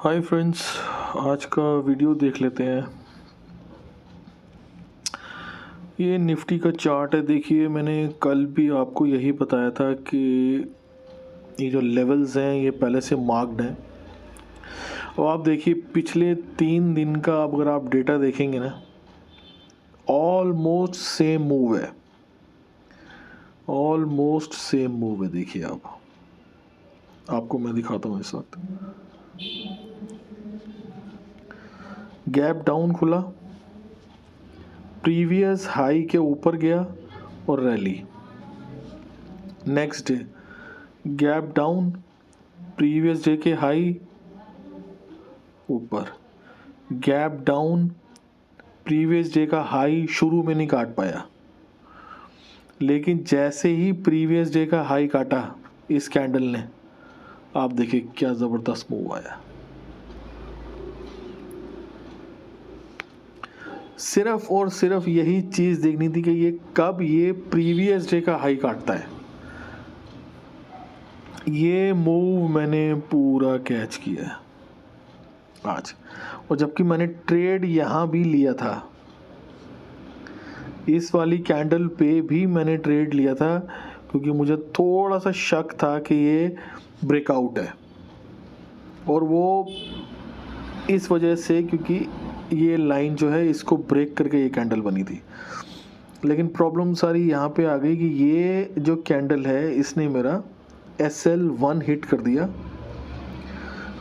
Hi friends, आज का video देख लेते हैं। ये निफ्टी का चार्ट है। देखिए, मैंने कल भी आपको यही बताया था कि ये जो लेवल्स हैं ये पहले से मार्क्ड हैं। और आप देखिए पिछले 3 दिन का अगर आप डेटा देखेंगे ना, ऑलमोस्ट सेम मूव है। ऑलमोस्ट सेम मूव है। देखिए आपको मैं दिखाता हूँ इस वक्त। गैप डाउन खुला, प्रीवियस हाई के ऊपर गया और rally. Next day gap down, previous day के हाई ऊपर, गैप डाउन, प्रीवियस डे का हाई शुरू में नहीं काट पाया, लेकिन जैसे ही प्रीवियस डे का हाई काटा इस कैंडल ने, आप देखिए क्या ज़बरदस्त मूव आया। सिर्फ और सिर्फ यही चीज़ देखनी थी कि ये कब ये प्रीवियस डे का हाई काटता है। ये मूव मैंने पूरा कैच किया है आज। और जबकि मैंने ट्रेड यहाँ भी लिया था, इस वाली कैंडल पे भी मैंने ट्रेड लिया था, क्योंकि मुझे थोड़ा सा शक था कि ये ब्रेकआउट है। और वो इस वजह से क्योंकि ये लाइन जो है इसको ब्रेक करके ये कैंडल बनी थी। लेकिन प्रॉब्लम सारी यहाँ पे आ गई कि ये जो कैंडल है इसने मेरा SL1 हिट कर दिया,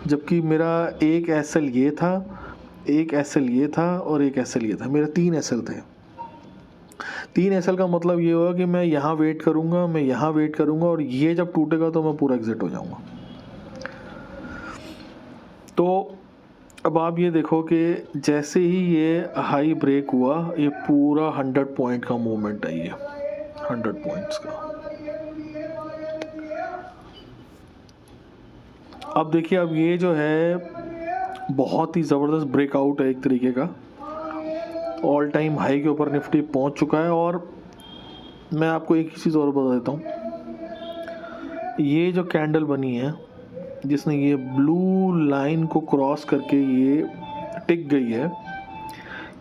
जबकि मेरा एक SL ये था, एक SL ये था और एक SL ये था। मेरे 3 SL थे। 3 SL का मतलब ये होगा कि मैं यहाँ वेट करूँगा, मैं यहाँ वेट करूँगा, और ये जब टूटेगा तो मैं पूरा एग्जिट हो जाऊँगा। तो अब आप ये देखो कि जैसे ही ये हाई ब्रेक हुआ, ये पूरा 100 पॉइंट का मूवमेंट है। ये 100 पॉइंट्स का। अब देखिए, अब ये जो है बहुत ही ज़बरदस्त ब्रेकआउट है एक तरीके का। ऑल टाइम हाई के ऊपर निफ्टी पहुंच चुका है। और मैं आपको एक ही चीज़ और बता देता हूँ, ये जो कैंडल बनी है जिसने ये ब्लू लाइन को क्रॉस करके ये टिक गई है,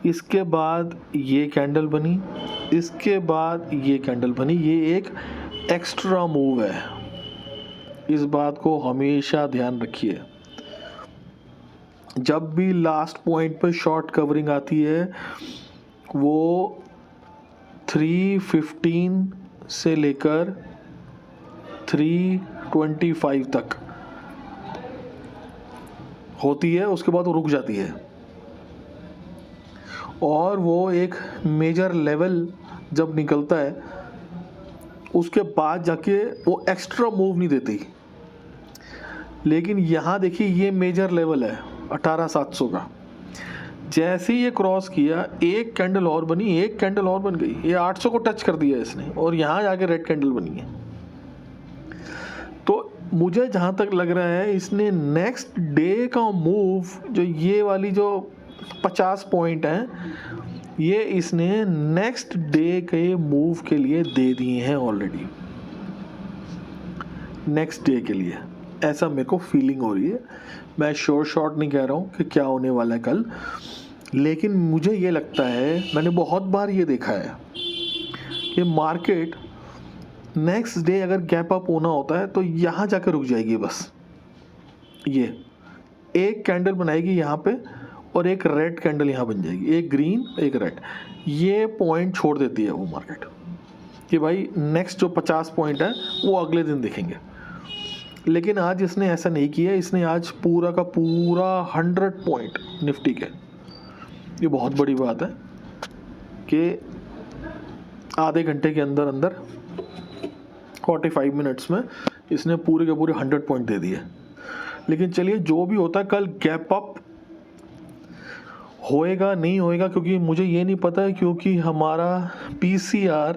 इसके बाद ये कैंडल बनी, इसके बाद ये कैंडल बनी, ये एक एक्स्ट्रा मूव है। इस बात को हमेशा ध्यान रखिए। जब भी लास्ट पॉइंट पर शॉर्ट कवरिंग आती है, वो 315 से लेकर 325 तक होती है, उसके बाद वो रुक जाती है। और वो एक मेजर लेवल जब निकलता है, उसके बाद जाके वो एक्स्ट्रा मूव नहीं देती। लेकिन यहाँ देखिए, ये मेजर लेवल है 18700 का। जैसे ही ये क्रॉस किया, एक कैंडल और बनी, एक कैंडल और बन गई, ये 800 को टच कर दिया इसने, और यहाँ जाके रेड कैंडल बनी है। तो मुझे जहाँ तक लग रहा है, इसने नेक्स्ट डे का मूव, जो ये वाली जो 50 पॉइंट हैं, ये इसने नेक्स्ट डे के मूव के लिए दे दिए हैं ऑलरेडी। नेक्स्ट डे के लिए ऐसा मेरे को फीलिंग हो रही है। मैं श्योर शॉट नहीं कह रहा हूँ कि क्या होने वाला है कल, लेकिन मुझे ये लगता है, मैंने बहुत बार ये देखा है कि मार्केट नेक्स्ट डे अगर गैप अप होना होता है तो यहाँ जाकर रुक जाएगी बस। ये एक कैंडल बनाएगी यहाँ पे, और एक रेड कैंडल यहाँ बन जाएगी, एक ग्रीन एक रेड। ये पॉइंट छोड़ देती है वो मार्केट कि भाई नेक्स्ट जो 50 पॉइंट है वो अगले दिन देखेंगे। लेकिन आज इसने ऐसा नहीं किया। इसने आज पूरा का पूरा 100 पॉइंट निफ्टी के, ये बहुत बड़ी बात है कि आधे घंटे के अंदर अंदर 45 मिनट्स में इसने पूरे के पूरे 100 पॉइंट दे दिए। लेकिन चलिए, जो भी होता है, कल गैप अप होएगा नहीं होएगा, क्योंकि मुझे ये नहीं पता है, क्योंकि हमारा PCR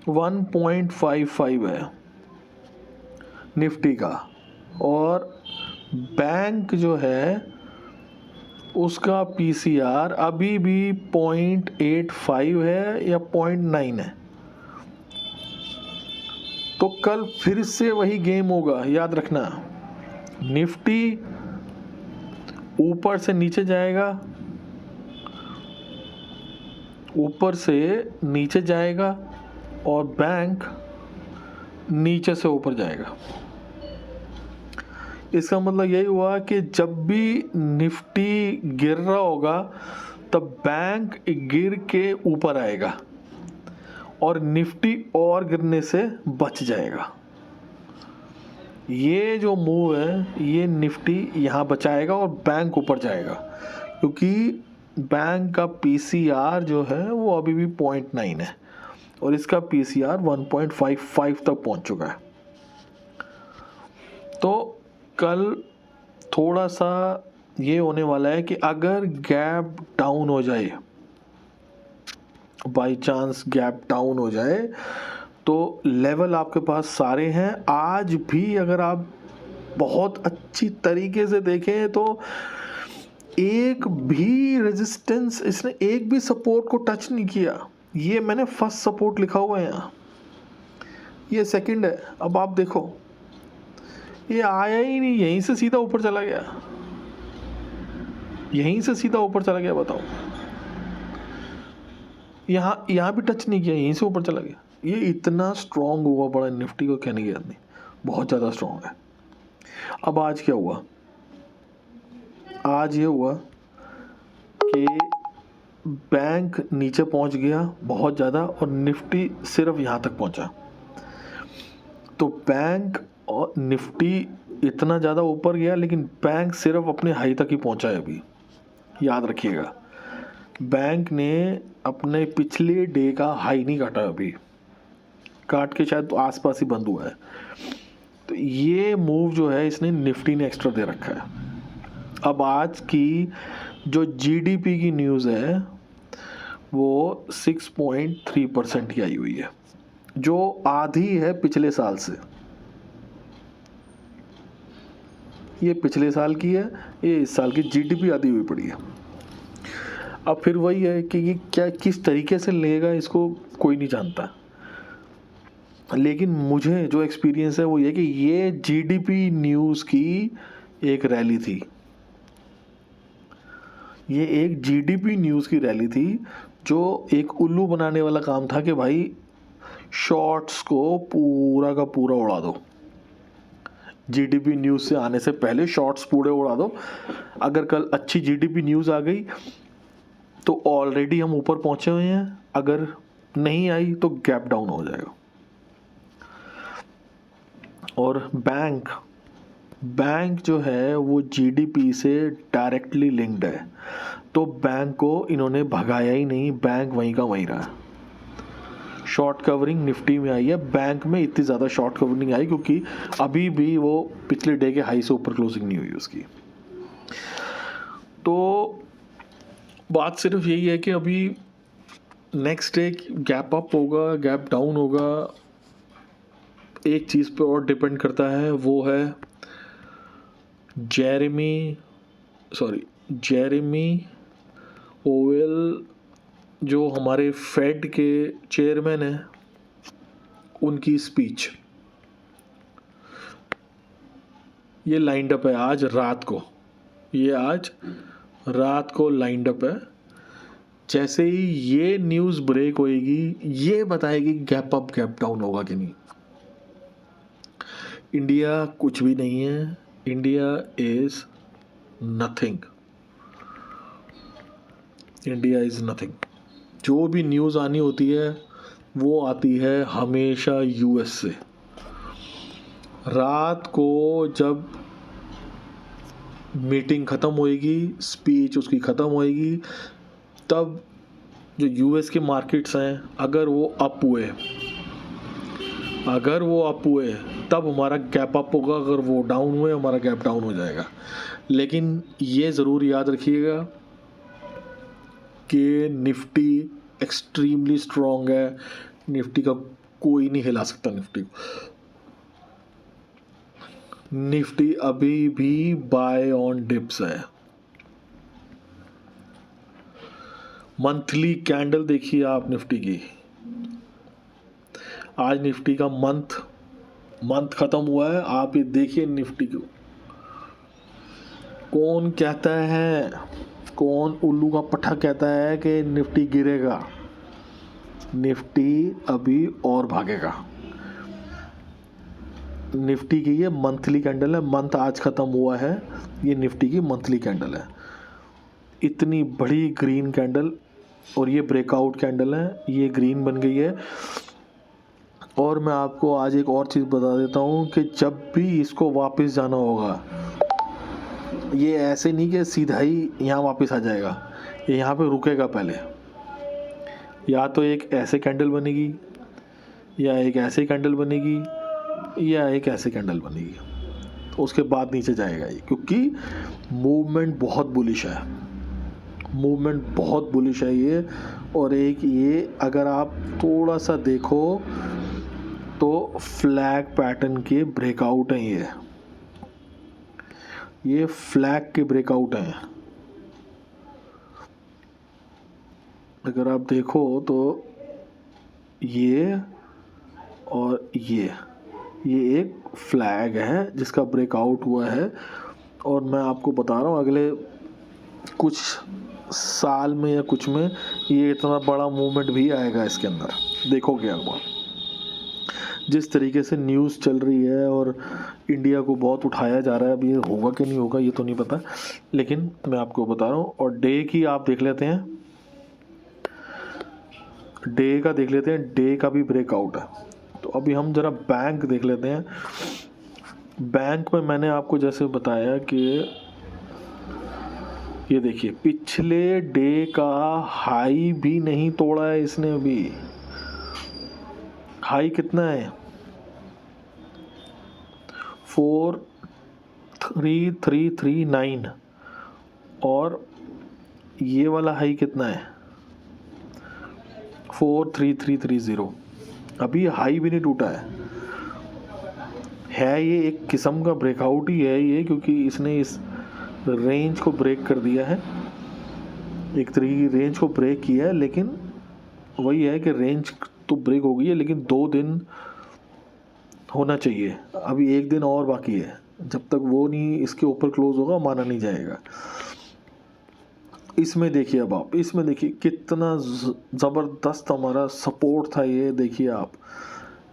1.55 है निफ्टी का, और बैंक जो है उसका PCR अभी भी 0.85 है या 0.9 है। तो कल फिर से वही गेम होगा, याद रखना। निफ्टी ऊपर से नीचे जाएगा, ऊपर से नीचे जाएगा और बैंक नीचे से ऊपर जाएगा। इसका मतलब यही हुआ कि जब भी निफ्टी गिर रहा होगा तब बैंक गिर के ऊपर आएगा और निफ्टी और गिरने से बच जाएगा। ये जो मूव है ये निफ्टी यहाँ बचाएगा और बैंक ऊपर जाएगा, क्योंकि बैंक का पीसीआर जो है वो अभी भी 0.9 है और इसका पीसीआर 1.55 तक पहुँच चुका है। तो कल थोड़ा सा ये होने वाला है कि अगर गैप डाउन हो जाए, बाय चांस गैप डाउन हो जाए, तो लेवल आपके पास सारे हैं। आज भी अगर आप बहुत अच्छी तरीके से देखें तो एक भी रेजिस्टेंस, इसने एक भी सपोर्ट को टच नहीं किया। ये मैंने फर्स्ट सपोर्ट लिखा हुआ है यहाँ, ये सेकंड है। अब आप देखो ये आया ही नहीं, यहीं से सीधा ऊपर चला गया, यहीं से सीधा ऊपर चला गया। बताओ, यहाँ भी टच नहीं किया, यहीं से ऊपर चला गया। ये इतना स्ट्रांग हुआ पड़ा निफ्टी को कहने की बात नहीं, बहुत ज़्यादा स्ट्रांग है। अब आज क्या हुआ? आज ये हुआ कि बैंक नीचे पहुंच गया बहुत ज़्यादा और निफ्टी सिर्फ यहाँ तक पहुंचा। तो बैंक और निफ्टी इतना ज़्यादा ऊपर गया लेकिन बैंक सिर्फ अपने हाई तक ही पहुंचा है अभी। याद रखिएगा, बैंक ने अपने पिछले डे का हाई नहीं काटा, अभी काट के शायद आसपास ही बंद हुआ है। तो ये मूव जो है इसने निफ्टी ने एक्स्ट्रा दे रखा है। अब आज की जो जीडीपी की न्यूज़ है वो 6.3% की आई हुई है, जो आधी है पिछले साल से। ये पिछले साल की है, ये इस साल की जीडीपी आधी हुई पड़ी है। अब फिर वही है कि ये क्या किस तरीके से लेगा इसको कोई नहीं जानता, लेकिन मुझे जो एक्सपीरियंस है वो ये कि ये जीडीपी न्यूज़ की एक रैली थी। ये एक जीडीपी न्यूज़ की रैली थी जो एक उल्लू बनाने वाला काम था कि भाई शॉर्ट्स को पूरा का पूरा उड़ा दो। जीडीपी न्यूज़ से आने से पहले शॉर्ट्स पूरे उड़ा दो। अगर कल अच्छी जीडीपी न्यूज़ आ गई तो ऑलरेडी हम ऊपर पहुंचे हुए हैं, अगर नहीं आई तो गैप डाउन हो जाएगा। और बैंक जो है वो जीडीपी से डायरेक्टली लिंक्ड है, तो बैंक को इन्होंने भगाया ही नहीं, बैंक वहीं का वहीं रहा। शॉर्ट कवरिंग निफ्टी में आई है, बैंक में इतनी ज़्यादा शॉर्ट कवरिंग नहीं आई क्योंकि अभी भी वो पिछले डे के हाई से ऊपर क्लोजिंग नहीं हुई उसकी। तो बात सिर्फ यही है कि अभी नेक्स्ट डे गैप अप होगा, गैप डाउन होगा, एक चीज़ पे और डिपेंड करता है, वो है जेरेमी ओवेल जो हमारे फेड के चेयरमैन हैं, उनकी स्पीच ये लाइंड अप है आज रात को, ये आज रात को लाइंड अप है। जैसे ही ये न्यूज़ ब्रेक होएगी ये बताएगी गैप अप गैप डाउन होगा कि नहीं। इंडिया कुछ भी नहीं है, India is nothing, India is nothing. जो भी न्यूज़ आनी होती है वो आती है हमेशा यूएस से। रात को जब मीटिंग ख़त्म होएगी, स्पीच उसकी ख़त्म होएगी, तब जो यूएस के मार्केट्स हैं अगर वो अप हुए तब हमारा गैप अप होगा, अगर वो डाउन हुए हमारा गैप डाउन हो जाएगा। लेकिन ये ज़रूर याद रखिएगा कि निफ्टी एक्सट्रीमली स्ट्रॉन्ग है, निफ्टी का कोई नहीं हिला सकता निफ्टी को। निफ्टी अभी भी बाय ऑन डिप्स है। मंथली कैंडल देखिए आप निफ्टी की, आज निफ्टी का मंथ ख़त्म हुआ है, आप ये देखिए निफ्टी को कौन कहता है, कौन उल्लू का पट्टा कहता है कि निफ्टी गिरेगा? निफ्टी अभी और भागेगा। निफ्टी की ये मंथली कैंडल है, मंथ आज ख़त्म हुआ है, ये निफ्टी की मंथली कैंडल है। इतनी बड़ी ग्रीन कैंडल, और ये ब्रेकआउट कैंडल है, ये ग्रीन बन गई है। और मैं आपको आज एक और चीज़ बता देता हूँ कि जब भी इसको वापस जाना होगा, ये ऐसे नहीं कि सीधा ही यहाँ वापस आ जाएगा, ये यहाँ पे रुकेगा पहले। या तो एक ऐसे कैंडल बनेगी, या एक ऐसे कैंडल बनेगी, या एक ऐसे कैंडल बनेगी, तो उसके बाद नीचे जाएगा ये, क्योंकि मूवमेंट बहुत बुलिश है, मूवमेंट बहुत बुलिश है ये। और एक ये अगर आप थोड़ा सा देखो तो फ्लैग पैटर्न के ब्रेकआउट हैं, ये फ्लैग के ब्रेकआउट हैं। अगर आप देखो तो ये और ये एक फ्लैग है जिसका ब्रेकआउट हुआ है। और मैं आपको बता रहा हूँ अगले कुछ साल में या कुछ में ये इतना बड़ा मूवमेंट भी आएगा इसके अंदर, देखोगे आप। जिस तरीके से न्यूज़ चल रही है और इंडिया को बहुत उठाया जा रहा है, अभी ये होगा कि नहीं होगा ये तो नहीं पता, लेकिन मैं आपको बता रहा हूँ। और डे की आप देख लेते हैं, डे का देख लेते हैं, डे का भी ब्रेकआउट है। तो अभी हम ज़रा बैंक देख लेते हैं। बैंक में मैंने आपको जैसे बताया कि ये देखिए पिछले डे का हाई भी नहीं तोड़ा है इसने अभी। हाई कितना है? 43339। और ये वाला हाई कितना है? 43330। अभी हाई भी नहीं टूटा है ये एक किस्म का ब्रेकआउट ही है ये, क्योंकि इसने इस रेंज को ब्रेक कर दिया है, एक तरीके की रेंज को ब्रेक किया है। लेकिन वही है कि रेंज तो ब्रेक हो गई है, लेकिन 2 दिन होना चाहिए, अभी 1 दिन और बाकी है। जब तक वो नहीं इसके ऊपर क्लोज होगा माना नहीं जाएगा। इसमें देखिए, अब आप इसमें देखिए कितना ज़बरदस्त हमारा सपोर्ट था ये। देखिए आप,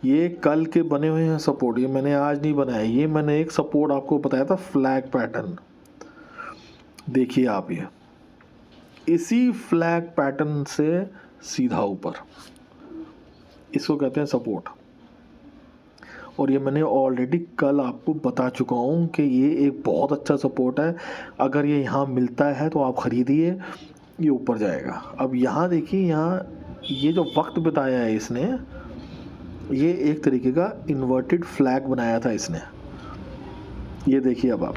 ये कल के बने हुए हैं सपोर्ट, ये मैंने आज नहीं बनाया, ये मैंने एक सपोर्ट आपको बताया था, फ्लैग पैटर्न। देखिए आप, ये इसी फ्लैग पैटर्न से सीधा ऊपर, इसको कहते हैं सपोर्ट। और ये मैंने ऑलरेडी कल आपको बता चुका हूँ कि ये एक बहुत अच्छा सपोर्ट है। अगर ये यहाँ मिलता है तो आप ख़रीदिए, ये ऊपर जाएगा। अब यहाँ देखिए, यहाँ ये जो वक्त बताया है इसने, ये एक तरीके का इन्वर्टेड फ्लैग बनाया था इसने। ये देखिए अब आप,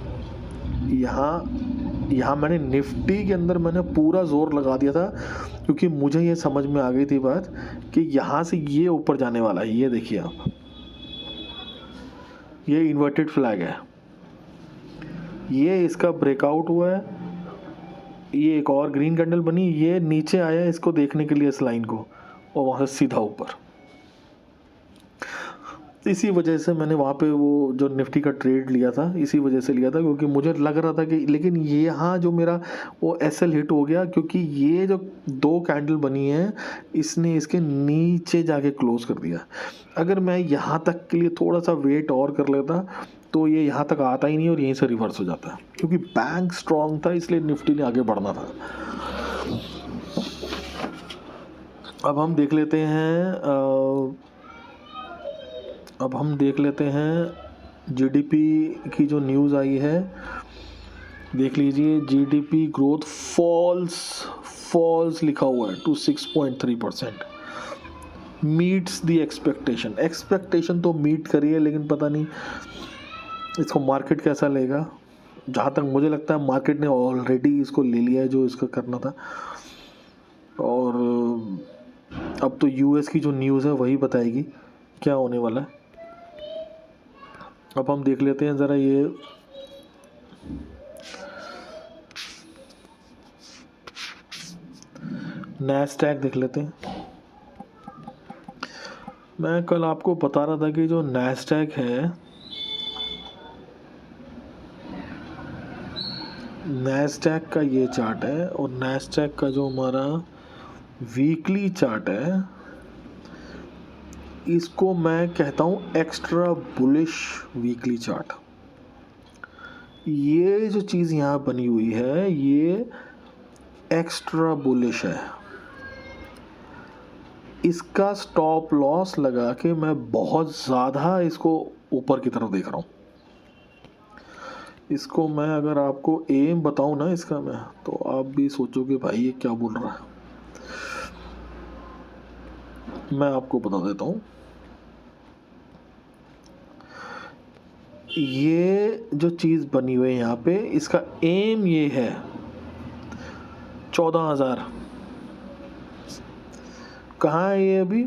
यहाँ मैंने निफ्टी के अंदर मैंने पूरा जोर लगा दिया था, क्योंकि मुझे ये समझ में आ गई थी बात कि यहाँ से ये ऊपर जाने वाला है। ये देखिए आप, ये इन्वर्टेड फ्लैग है, ये इसका ब्रेकआउट हुआ है, ये एक और ग्रीन कैंडल बनी, ये नीचे आया इसको देखने के लिए इस लाइन को, और वहाँ से सीधा ऊपर। इसी वजह से मैंने वहाँ पे वो जो निफ्टी का ट्रेड लिया था, इसी वजह से लिया था, क्योंकि मुझे लग रहा था कि, लेकिन ये यहाँ जो मेरा वो एसएल हिट हो गया, क्योंकि ये जो 2 कैंडल बनी है इसने इसके नीचे जाके क्लोज कर दिया। अगर मैं यहाँ तक के लिए थोड़ा सा वेट और कर लेता तो ये यहाँ तक आता ही नहीं और यहीं से रिवर्स हो जाता, क्योंकि बैंक स्ट्रॉन्ग था, इसलिए निफ्टी ने आगे बढ़ना था। अब हम देख लेते हैं जीडीपी की जो न्यूज़ आई है। देख लीजिए, जीडीपी ग्रोथ फॉल्स लिखा हुआ है टू 6.3%, मीट्स द एक्सपेक्टेशन तो मीट करी है, लेकिन पता नहीं इसको मार्केट कैसा लेगा। जहाँ तक मुझे लगता है मार्केट ने ऑलरेडी इसको ले लिया है जो इसका करना था। और अब तो यूएस की जो न्यूज़ है वही बताएगी क्या होने वाला है। अब हम देख लेते हैं ज़रा, ये नैस्डैक देख लेते हैं। मैं कल आपको बता रहा था कि जो नैस्डैक है नैस्डैक का ये चार्ट है और नैस्डैक का जो हमारा वीकली चार्ट है इसको मैं कहता हूँ एक्स्ट्रा बुलिश वीकली चार्ट। ये जो चीज़ यहाँ बनी हुई है ये एक्स्ट्रा बुलिश है। इसका स्टॉप लॉस लगा के मैं बहुत ज़्यादा इसको ऊपर की तरफ देख रहा हूँ। इसको मैं अगर आपको एम बताऊँ ना इसका मैं, तो आप भी सोचोगे भाई ये क्या बोल रहा है। मैं आपको बता देता हूँ, ये जो चीज़ बनी हुई है यहाँ पे इसका एम ये है 14,000। कहाँ है ये अभी?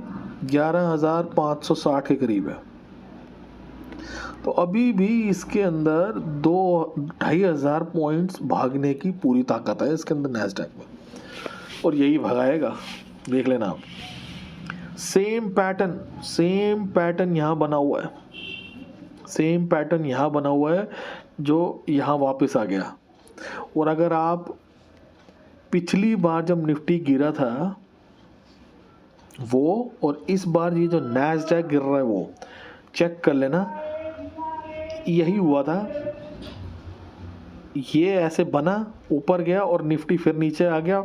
11,560 के करीब है। तो अभी भी इसके अंदर 2-2,500 पॉइंट्स भागने की पूरी ताकत है इसके अंदर नैस्डैक में, और यही भगाएगा, देख लेना आप। सेम पैटर्न यहाँ बना हुआ है, सेम पैटर्न यहाँ बना हुआ है जो यहाँ वापस आ गया। और अगर आप पिछली बार जब निफ्टी गिरा था वो और इस बार ये जो नैस्डैक गिर रहा है वो चेक कर लेना, यही हुआ था। ये ऐसे बना, ऊपर गया और निफ्टी फिर नीचे आ गया,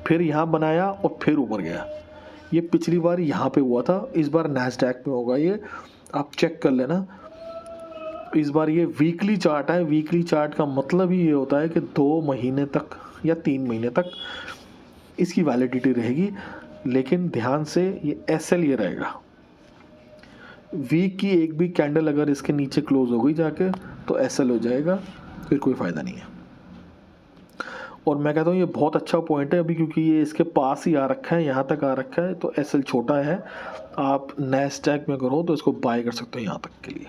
फिर यहाँ बनाया और फिर ऊपर गया। ये पिछली बार यहाँ पे हुआ था, इस बार नैस्डैक में होगा ये, आप चेक कर लेना। इस बार ये वीकली चार्ट है। वीकली चार्ट का मतलब ही ये होता है कि 2 महीने तक या 3 महीने तक इसकी वैलिडिटी रहेगी, लेकिन ध्यान से ये एसएल ये रहेगा। वीक की एक भी कैंडल अगर इसके नीचे क्लोज हो गई जाके तो एसएल हो जाएगा, फिर कोई फ़ायदा नहीं है। और मैं कहता हूँ ये बहुत अच्छा पॉइंट है अभी, क्योंकि ये इसके पास ही आ रखा है, यहाँ तक आ रखा है, तो एसएल छोटा है। आप नैस्डैक में करो तो इसको बाय कर सकते हो यहाँ तक के लिए।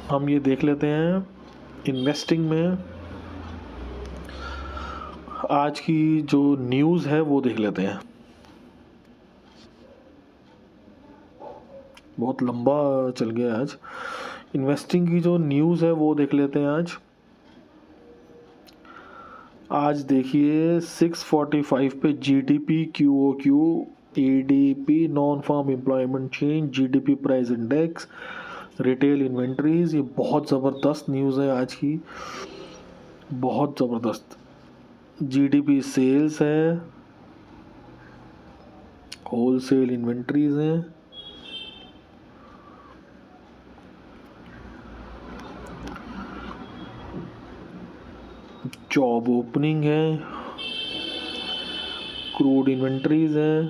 हम ये देख लेते हैं इन्वेस्टिंग में आज की जो न्यूज़ है वो देख लेते हैं। बहुत लंबा चल गया आज। इन्वेस्टिंग की जो न्यूज़ है वो देख लेते हैं आज देखिए 645 पे GDP, QoQ, ADP, non farm employment change, GDP price index, retail inventories, ये बहुत ज़बरदस्त न्यूज़ है आज की, बहुत ज़बरदस्त। जीडीपी सेल्स है, होलसेल इन्वेंट्रीज हैं, जॉब ओपनिंग है, क्रूड इन्वेंट्रीज है,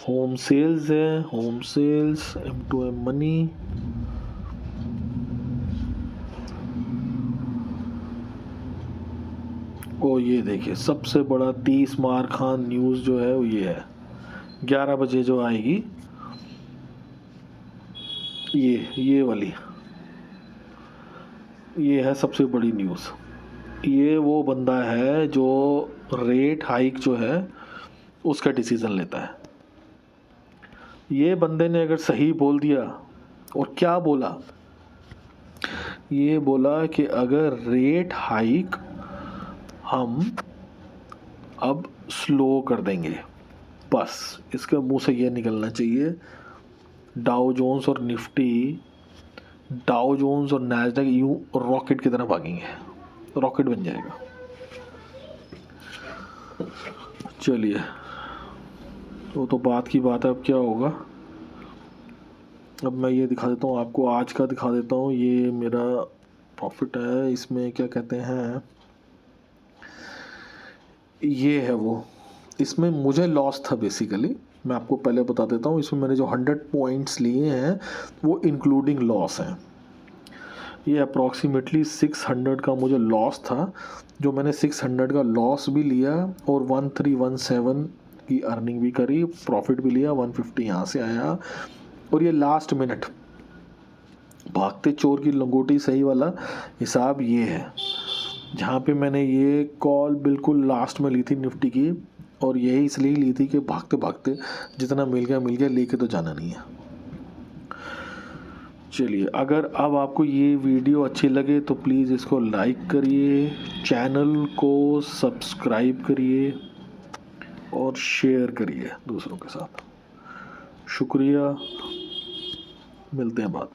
होम सेल्स है, होम सेल्स, M2M मनी, और ये देखिए सबसे बड़ा 30 मार खान न्यूज़ जो है वो ये है, 11 बजे जो आएगी, ये वाली, ये है सबसे बड़ी न्यूज़। ये वो बंदा है जो रेट हाइक जो है उसका डिसीज़न लेता है। ये बंदे ने अगर सही बोल दिया, और क्या बोला, ये बोला कि अगर रेट हाइक हम अब स्लो कर देंगे, बस इसके मुंह से ये निकलना चाहिए, डाउ जोन्स और निफ्टी, डाउ जोन्स और नैस्डैक यूं रॉकेट की तरह भागेंगे, रॉकेट बन जाएगा। चलिए, वो तो बात की बात है, अब क्या होगा। अब मैं ये दिखा देता हूँ आपको, आज का दिखा देता हूँ। ये मेरा प्रॉफिट है, इसमें क्या कहते हैं, ये है वो, इसमें मुझे लॉस था बेसिकली, मैं आपको पहले बता देता हूँ। इसमें मैंने जो 100 पॉइंट्स लिए हैं वो इंक्लूडिंग लॉस हैं। ये अप्रॉक्सीमेटली 600 का मुझे लॉस था, जो मैंने 600 का लॉस भी लिया और 1317 की अर्निंग भी करी, प्रॉफिट भी लिया, 150 यहाँ से आया। और ये लास्ट मिनट भागते चोर की लंगोटी सही वाला हिसाब ये है, जहाँ पे मैंने ये कॉल बिल्कुल लास्ट में ली थी निफ्टी की, और यही इसलिए ली थी कि भागते भागते जितना मिल गया लेके तो जाना नहीं है। चलिए, अगर अब आपको ये वीडियो अच्छी लगे तो प्लीज़ इसको लाइक करिए, चैनल को सब्सक्राइब करिए और शेयर करिए दूसरों के साथ। शुक्रिया, मिलते हैं बाद में।